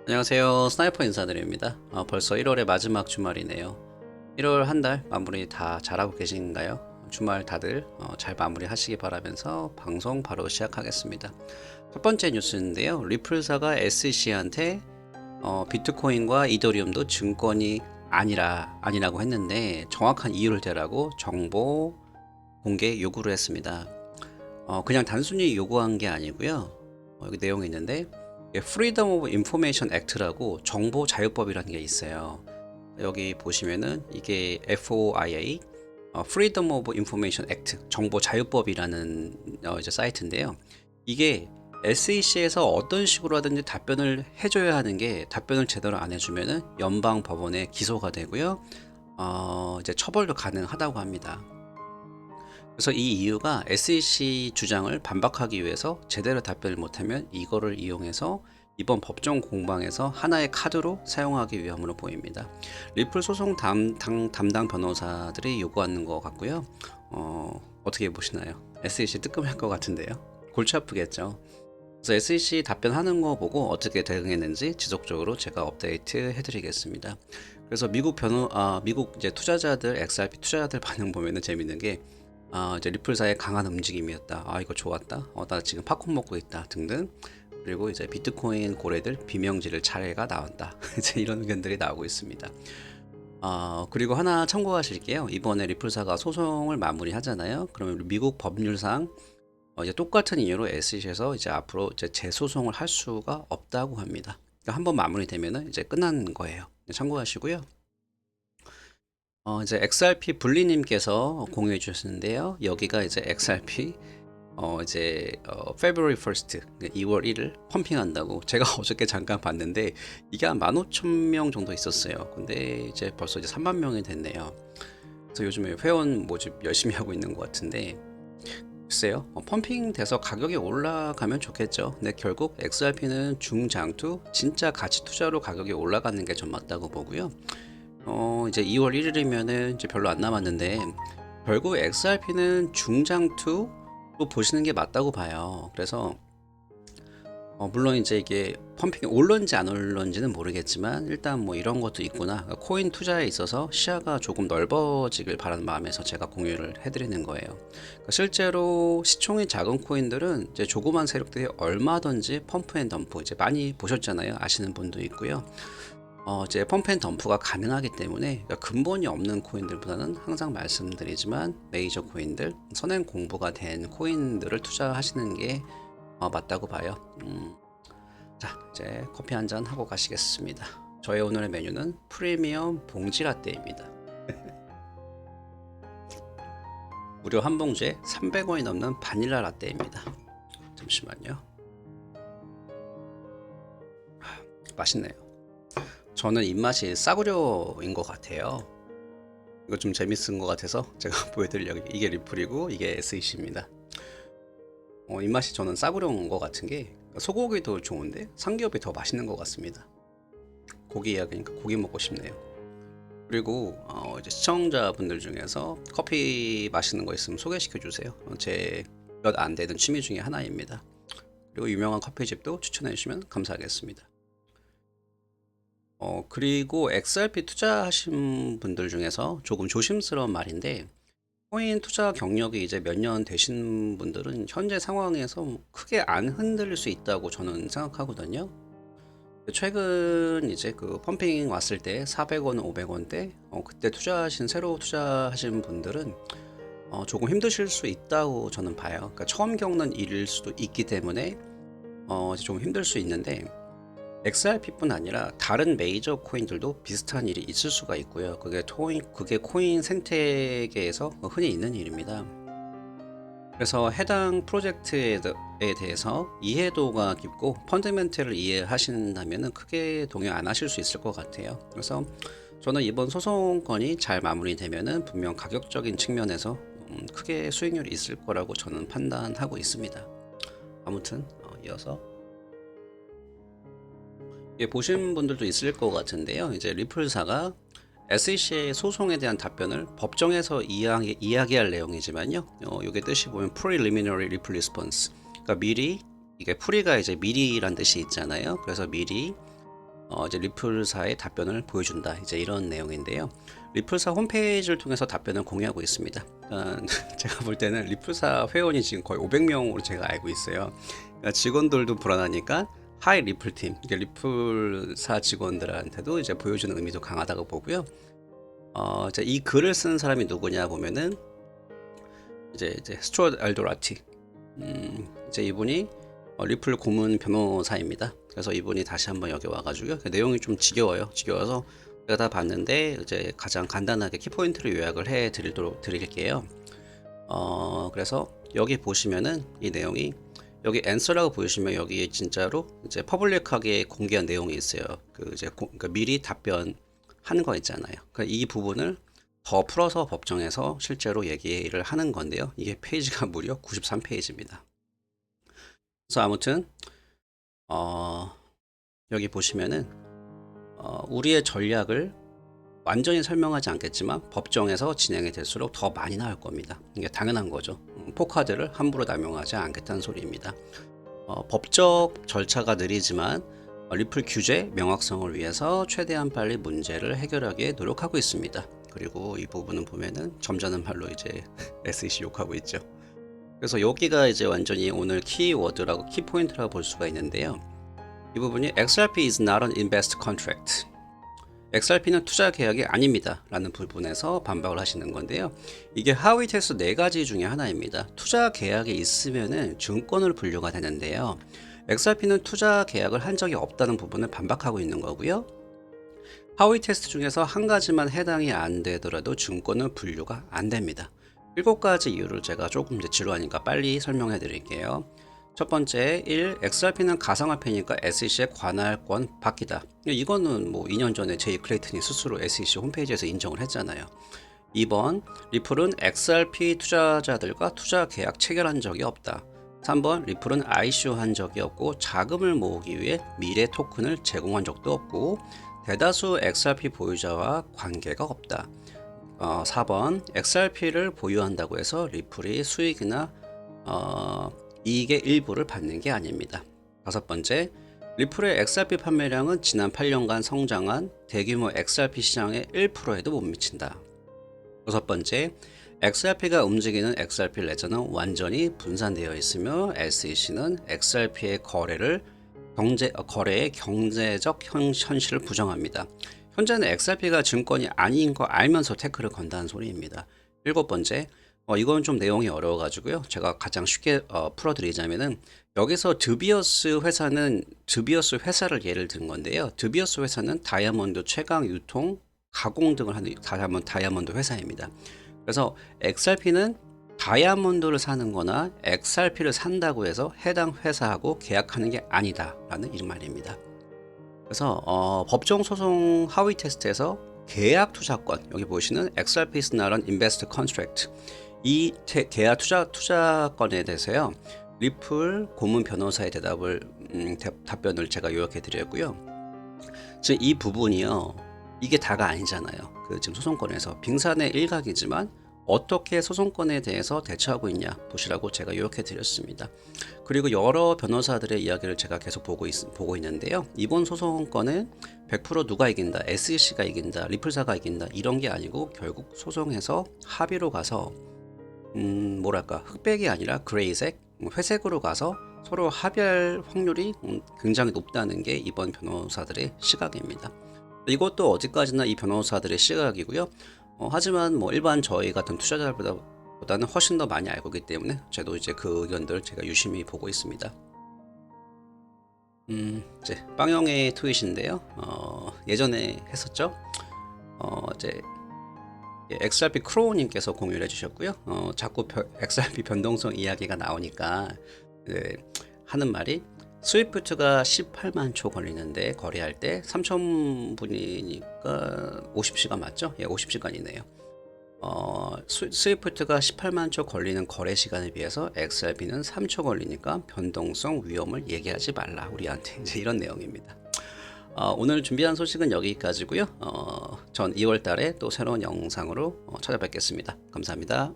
안녕하세요. 스나이퍼 인사드립니다. 벌써 1월의 마지막 주말이네요. 1월 한 달 마무리 다 잘하고 계신가요? 주말 다들 잘 마무리 하시기 바라면서 방송 바로 시작하겠습니다. 첫 번째 뉴스인데요. 리플사가 SEC한테 비트코인과 이더리움도 증권이 아니라고 했는데 정확한 이유를 대라고 정보 공개 요구를 했습니다. 그냥 단순히 요구한 게 아니고요. 여기 내용이 있는데 Freedom of Information Act라고 정보자유법이라는 게 있어요. 여기 보시면은 이게 FOIA, Freedom of Information Act, 정보자유법이라는 이제 사이트인데요. 이게 SEC에서 어떤 식으로 하든지 답변을 해줘야 하는 게 답변을 제대로 안 해주면은 연방 법원에 기소가 되고요. 이제 처벌도 가능하다고 합니다. 그래서 이 이유가 SEC 주장을 반박하기 위해서 제대로 답변을 못하면 이거를 이용해서 이번 법정 공방에서 하나의 카드로 사용하기 위함으로 보입니다. 리플 소송 담당 변호사들이 요구하는 것 같고요. 어떻게 보시나요? SEC 뜨끔할 것 같은데요. 골치 아프겠죠. 그래서 SEC 답변하는 거 보고 어떻게 대응했는지 지속적으로 제가 업데이트 해드리겠습니다. 그래서 미국 이제 투자자들, XRP 투자자들 반응 보면은 재밌는 게 이제 리플사의 강한 움직임이었다. 이거 좋았다. 나 지금 팝콘 먹고 있다. 등등. 그리고 이제 비트코인 고래들 비명지를 차례가 나온다. 이제 이런 의견들이 나오고 있습니다. 그리고 하나 참고하실게요. 이번에 리플사가 소송을 마무리하잖아요. 그러면 미국 법률상 이제 똑같은 이유로 SEC에서 이제 앞으로 이제 재소송을 할 수가 없다고 합니다. 그러니까 한번 마무리되면은 이제 끝난 거예요. 참고하시고요. 이제 XRP 분리님께서 공유해 주셨는데요. 여기가 이제 XRP February 1st 2월 1일 펌핑한다고 제가 어저께 잠깐 봤는데 이게 한 15,000명 정도 있었어요. 근데 이제 벌써 이제 3만 명이 됐네요. 그래서 요즘에 회원 모집 열심히 하고 있는 것 같은데 글쎄요. 펌핑 돼서 가격이 올라가면 좋겠죠. 근데 결국 XRP는 중장투 진짜 가치 투자로 가격이 올라가는 게 좀 맞다고 보고요. 이제 2월 1일이면은 이제 별로 안 남았는데 결국 XRP는 중장투로 보시는 게 맞다고 봐요. 그래서 물론 이제 이게 펌핑이 올런지 안 올런지는 모르겠지만 일단 뭐 이런 것도 있구나. 코인 투자에 있어서 시야가 조금 넓어지길 바라는 마음에서 제가 공유를 해드리는 거예요. 그러니까 실제로 시총이 작은 코인들은 이제 조그만 세력들이 얼마든지 펌프 앤 덤프 이제 많이 보셨잖아요. 아시는 분도 있고요. 이제 펌프 앤 덤프가 가능하기 때문에 그러니까 근본이 없는 코인들보다는 항상 말씀드리지만 메이저 코인들, 선행 공부가 된 코인들을 투자하시는 게 맞다고 봐요. 자, 이제 커피 한 잔 하고 가시겠습니다. 저의 오늘의 메뉴는 프리미엄 봉지 라떼입니다. 무려 한 봉지에 300원이 넘는 바닐라 라떼입니다. 잠시만요. 맛있네요. 저는 입맛이 싸구려인 것 같아요. 이거 좀 재밌은 것 같아서 제가 보여드리려고. 이게 리플이고 이게 SEC입니다. 입맛이 저는 싸구려인 것 같은 게 소고기도 좋은데 삼겹이 더 맛있는 것 같습니다. 고기 이야기니까 고기 먹고 싶네요. 그리고 이제 시청자분들 중에서 커피 마시는 거 있으면 소개시켜 주세요. 제 몇 안 되는 취미 중에 하나입니다. 그리고 유명한 커피집도 추천해 주시면 감사하겠습니다. 그리고 XRP 투자하신 분들 중에서 조금 조심스러운 말인데 코인 투자 경력이 이제 몇 년 되신 분들은 현재 상황에서 크게 안 흔들릴 수 있다고 저는 생각하거든요. 최근 이제 그 펌핑 왔을 때 400원, 500원대 그때 새로 투자하신 분들은 조금 힘드실 수 있다고 저는 봐요. 그러니까 처음 겪는 일일 수도 있기 때문에 이제 좀 힘들 수 있는데 XRP뿐 아니라 다른 메이저 코인들도 비슷한 일이 있을 수가 있고요. 그게 코인 생태계에서 흔히 있는 일입니다. 그래서 해당 프로젝트에 대해서 이해도가 깊고 펀더멘털을 이해하신다면 크게 동요 안 하실 수 있을 것 같아요. 그래서 저는 이번 소송건이 잘 마무리되면 분명 가격적인 측면에서 크게 수익률이 있을 거라고 저는 판단하고 있습니다. 아무튼 이어서 보신 분들도 있을 것 같은데요. 이제 리플사가 SEC의 소송에 대한 답변을 법정에서 이야기할 내용이지만요. 이게 뜻이 보면 Preliminary Ripple Response. 그러니까 미리 이게 프리가 이제 미리란 뜻이 있잖아요. 그래서 미리 이제 리플사의 답변을 보여준다. 이제 이런 내용인데요. 리플사 홈페이지를 통해서 답변을 공유하고 있습니다. 제가 볼 때는 리플사 회원이 지금 거의 500명으로 제가 알고 있어요. 그러니까 직원들도 불안하니까 하이 리플팀, 이게 리플사 직원들한테도 이제 보여주는 의미도 강하다고 보고요. 이제 이 글을 쓰는 사람이 누구냐 보면은 이제 스튜어트 알도라티, 이제 이분이 리플 고문 변호사입니다. 그래서 이분이 다시 한번 여기 와가지고요. 그 내용이 좀 지겨워서 제가 다 봤는데 이제 가장 간단하게 키포인트를 요약을 해 드릴게요. 그래서 여기 보시면은 이 내용이 여기 answer라고 보시면 여기에 진짜로 이제 퍼블릭하게 공개한 내용이 있어요. 그 이제 그러니까 미리 답변하는 거 있잖아요. 그러니까 이 부분을 더 풀어서 법정에서 실제로 얘기를 하는 건데요. 이게 페이지가 무려 93페이지입니다. 그래서 아무튼 여기 보시면은 우리의 전략을 완전히 설명하지 않겠지만 법정에서 진행이 될수록 더 많이 나올 겁니다. 이게 당연한 거죠. 포카드를 함부로 남용하지 않겠다는 소리입니다. 법적 절차가 느리지만 리플 규제 명확성을 위해서 최대한 빨리 문제를 해결하기에 노력하고 있습니다. 그리고 이 부분은 보면은 점잖은 말로 이제 SEC 욕하고 있죠. 그래서 여기가 이제 완전히 오늘 키워드라고 키포인트라고 볼 수가 있는데요. 이 부분이 XRP is not an invest contract. XRP는 투자 계약이 아닙니다 라는 부분에서 반박을 하시는 건데요. 이게 하위 테스트 4가지 중에 하나입니다. 투자 계약이 있으면은 증권으로 분류가 되는데요. XRP는 투자 계약을 한 적이 없다는 부분을 반박하고 있는 거고요. 하위 테스트 중에서 한 가지만 해당이 안 되더라도 증권은 분류가 안 됩니다. 7가지 이유를 제가 조금 이제 지루하니까 빨리 설명해 드릴게요. 첫 번째, 1. XRP는 가상화폐니까 SEC의 관할권 밖이다. 이거는 뭐 2년 전에 제이 클레이튼이 스스로 SEC 홈페이지에서 인정을 했잖아요. 2번, 리플은 XRP 투자자들과 투자 계약 체결한 적이 없다. 3번, 리플은 ICO 한 적이 없고 자금을 모으기 위해 미래 토큰을 제공한 적도 없고 대다수 XRP 보유자와 관계가 없다. 4번, XRP를 보유한다고 해서 리플이 수익이나 이익의 일부를 받는 게 아닙니다. 5번째, 리플의 XRP 판매량은 지난 8년간 성장한 대규모 XRP 시장의 1%에도 못 미친다. 6번째, XRP가 움직이는 XRP 레저는 완전히 분산되어 있으며 SEC는 XRP의 거래의 경제적 현실을 부정합니다. 현재는 XRP가 증권이 아닌 거 알면서 태클을 건다는 소리입니다. 7번째, 이건 좀 내용이 어려워가지고요. 제가 가장 쉽게 풀어드리자면은 여기서 드비어스 회사를 예를 든 건데요. 드비어스 회사는 다이아몬드 채광, 유통, 가공 등을 하는 다이아몬드 회사입니다. 그래서 XRP는 다이아몬드를 사는 거나 XRP를 산다고 해서 해당 회사하고 계약하는 게 아니다 라는 이 말입니다. 그래서 법정 소송 하위 테스트에서 계약 투자권, 여기 보시는 XRP is not an invest contract, 이 계약 투자권에 대해서요, 리플 고문 변호사의 답변을 제가 요약해 드렸고요. 지금 이 부분이요, 이게 다가 아니잖아요. 그 지금 소송권에서 빙산의 일각이지만 어떻게 소송권에 대해서 대처하고 있냐 보시라고 제가 요약해 드렸습니다. 그리고 여러 변호사들의 이야기를 제가 계속 보고 있는데요. 이번 소송권은 100% 누가 이긴다, SEC가 이긴다, 리플사가 이긴다 이런 게 아니고 결국 소송에서 합의로 가서 흑백이 아니라 그레이색, 회색으로 가서 서로 합의할 확률이 굉장히 높다는 게 이번 변호사들의 시각입니다. 이것도 어디까지나 이 변호사들의 시각이고요. 하지만 뭐 일반 저희 같은 투자자보다는 훨씬 더 많이 알고 있기 때문에 저도 이제 그 의견들 제가 유심히 보고 있습니다. 이제 빵영의 트윗인데요. 예전에 했었죠. 이제 XRP 크로우님께서 공유를 해주셨고요. 자꾸 XRP 변동성 이야기가 나오니까 하는 말이 스위프트가 18만 초 걸리는데 거래할 때 3,000분이니까 50시간 맞죠? 예, 50시간이네요. 스위프트가 18만 초 걸리는 거래 시간에 비해서 XRP는 3초 걸리니까 변동성 위험을 얘기하지 말라 우리한테, 이제 이런 내용입니다. 오늘 준비한 소식은 여기까지고요. 전 2월 달에 또 새로운 영상으로 찾아뵙겠습니다. 감사합니다.